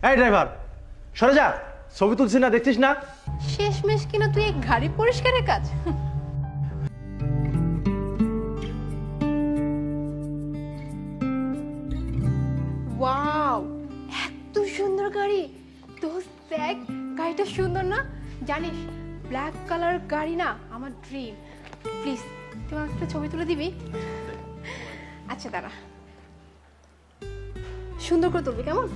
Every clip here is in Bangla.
এই ড্রাইভার, সরে যা। ছবি তুলছিস না, দেখছিস না? শেষমেশ কিনা তুই এই গাড়ি পরিষ্কারের কাজ। ওয়াও, এত সুন্দর গাড়ি। দোস্ত দেখ, গাড়িটা সুন্দর না? জানিস, ব্ল্যাক কালার গাড়ি না আমার ড্রিম। প্লিজ তুই আমার একটা ছবি তুলে দিবি? আচ্ছা দাঁড়া, সুন্দর করে তুলবি কেমন?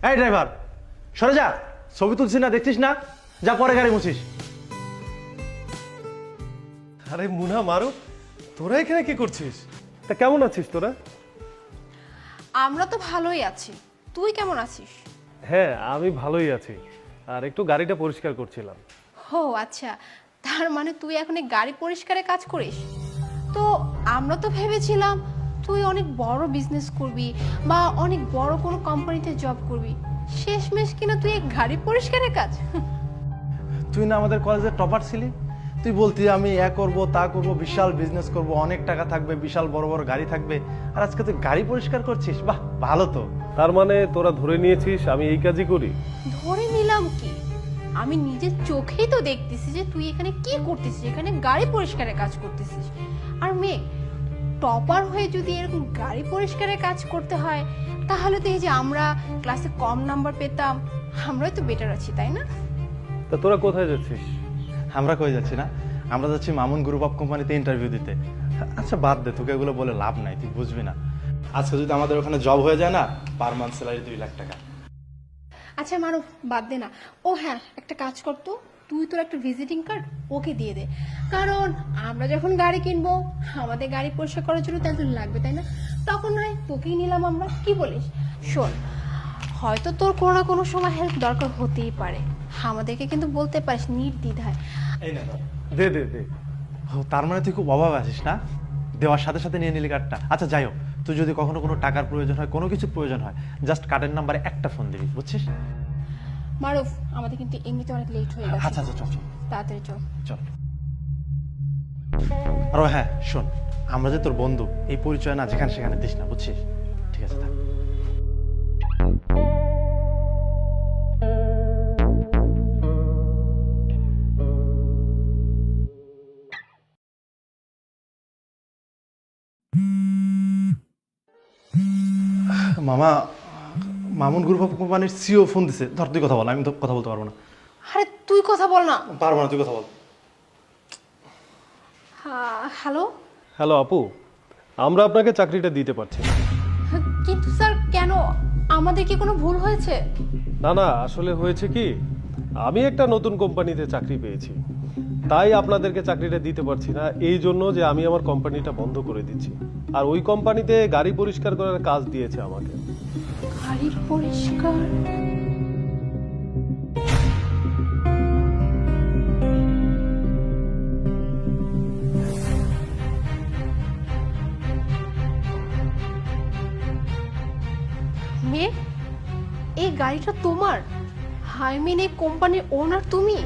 এই ড্রাইভার, সরে যা। ছবি তুলছিস না, দেখছিস না? যা পরে গাড়ি মুছিস। আরে মুনা মারুফ, তোরা এখানে কি করছিস? তা কেমন আছিস তোরা? আমরা তো ভালোই আছি, তুই কেমন আছিস? হ্যাঁ, আমি ভালোই আছি। আর একটু গাড়িটা পরিষ্কার করছিলাম। ও আচ্ছা, তার মানে তুই এখন এই গাড়ি পরিষ্কারে কাজ করিস? তো আমরা তো ভেবেছিলাম তুই অনেক বড় বিজনেস করবি বা অনেক বড় কোনো কোম্পানিতে জব করবি। শেষমেশ কিনা তুই এই গাড়ি পরিষ্কারের কাজ। তুই না আমাদের কলেজের টপার ছিলি? তুই বলতি আমি করব তা করব, বিশাল বিজনেস করব, অনেক টাকা থাকবে, বিশাল বড় বড় গাড়ি থাকবে, আর আজকে তুই গাড়ি পরিষ্কার করছিস। বাহ, ভালো তো। তার মানে তোরা ধরে নিয়েছিস আমি এই কাজই করি? ধরে নিলাম কি, আমি নিজের চোখেই তো দেখতেছি যে তুই এখানে কি করতেছিস, এখানে গাড়ি পরিষ্কারের কাজ করতেছিস। আর মেয়ে, টপার হয়ে যদি এরকম গাড়ি পরিষ্কারের কাজ করতে হয়, তাহলে তো এই যে আমরা ক্লাসে কম নাম্বার পেতাম, আমরাই তো বেটার আছি, তাই না? তা তোরা কোথায় যাচ্ছিস? আমরা কই যাচ্ছি না, আমরা যাচ্ছি মামুন গ্রুপ অফ কোম্পানিতে ইন্টারভিউ দিতে। আচ্ছা বাদ দে, তোকে এগুলো বলে লাভ নাই, তুই বুঝবি না। আজকে যদি আমাদের ওখানে জব হয়ে যায় না, পার মান্থ স্যালারি 2 লাখ টাকা। আচ্ছা মারুফ, বাদ দে না। ও হ্যাঁ, একটা কাজ করতো, তুই তোর একটা ভিজিটিং কার্ড ওকে দিয়ে দে, কারণ আমরা যখন গাড়ি কিনবো আমাদের গাড়ি পরিষ্কার করার জন্য তেল লাগবে, তাই না? তখন নয় তোকেই নিলাম আমরা, কি বলিস? শোন, হয়তো তোর কোনো না কোনো সময় হেল্প দরকার হতেই পারে, আমাদেরকে কিন্তু বলতে পারিস নির্দ্বিধায়। এই না, দে দে দে। ও তার মানে তুই খুব অভাব আছিস না? দেওয়ার সাথে সাথে নিয়ে নিলি কার্ডটা। আচ্ছা যাই হোক, তুই যদি কখনো কোনো টাকার প্রয়োজন হয়, কোনো কিছুর প্রয়োজন হয়, জাস্ট কার্ডের নাম্বারে একটা ফোন দিবি, বুঝছিস? মারুফ, আমাদের কিন্তু এমনিতে অনেক লেট হয়ে গেছে। আচ্ছা আচ্ছা, চল চল তাড়াতাড়ি চল। চল। আর হ্যাঁ শোন, আমরা যে তোর বন্ধু, এই পরিচয় না যেখানে সেখানে দিস না, বুঝছিস? ঠিক আছে, থাক। মামা, মামুন গ্রুপ অফ কোম্পানির সিও ফোন দিছে। ধর, তুই কথা বল, আমি তো কথা বলতে পারবো না। আরে তুই কথা বল না। পারবো না, তুই কথা বল। হ্যালো। হ্যালো আপু, আমরা আপনাকে চাকরিটা দিতে পারছি না। কিন্তু স্যার কেন, আমাদের কি কোনো ভুল হয়েছে? না না, আসলে হয়েছে কি, আমি একটা নতুন কোম্পানিতে চাকরি পেয়েছি, তাই আপনাদেরকে চাকরিটা দিতে পারছি না। এই জন্য যে আমি আমার কোম্পানিটা বন্ধ করে দিচ্ছি, আর ওই কোম্পানিতে গাড়ি পরিষ্কার করার কাজ দিয়েছে আমাকে। গাড়ি পরিষ্কার? মেয়ে, এই গাড়িটা তোমার? আই মিন এই কোম্পানির ওনার তুমি?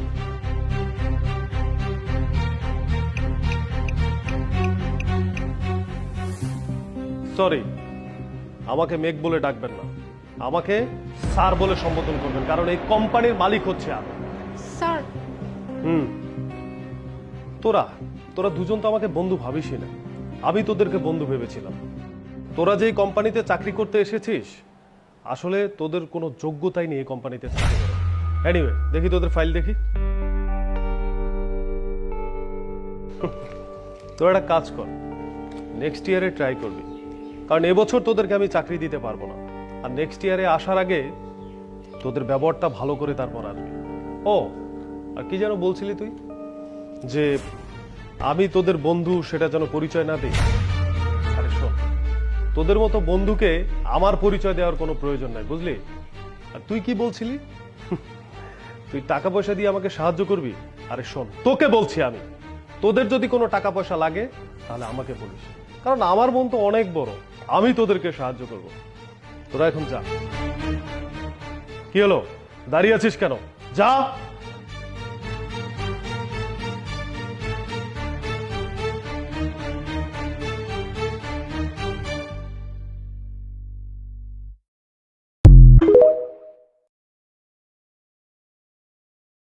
সরি, আমাকে মেঘ বলে ডাকবেন না, আমাকে স্যার বলে সম্বোধন করবেন, কারণ এই কোম্পানির মালিক হচ্ছে আমি। স্যার? তোরা তোরা দুজন তো আমাকে বন্ধু ভাবিসই না, আমি তোদেরকে বন্ধু ভেবেছিলাম। তোরা যেই কোম্পানিতে চাকরি করতে এসেছিস, আসলে তোদের কোনো যোগ্যতাই নেই এই কোম্পানিতে চাকরি করার। এনিওয়ে, দেখি তোদের ফাইল দেখি। তোরা একটা কাজ কর, নেক্সট ইয়ারে ট্রাই করবি, কারণ এবছর তোদেরকে আমি চাকরি দিতে পারবো না, আর নেক্সট ইয়ারে আসার আগে তোদের ব্যবহারটা ভালো করে তারপর আসবি। ও আর কি যেন বলছিলি তুই, যে আমি তোদের বন্ধু সেটা যেন পরিচয় না দিই? আরে শোন, তোদের মতো বন্ধুকে আমার পরিচয় দেওয়ার কোনো প্রয়োজন নাই, বুঝলি? আর তুই কি বলছিলি, তুই টাকা পয়সা দিয়ে আমাকে সাহায্য করবি? আরে শোন, তোকে বলছি আমি, তোদের যদি কোনো টাকা পয়সা লাগে তাহলে আমাকে বলিস, কারণ আমার মন তো অনেক বড়, আমি তোদেরকে সাহায্য করব। তোরা এখন যা। কি হলো, দাঁড়িয়ে আছিস কেন? যা।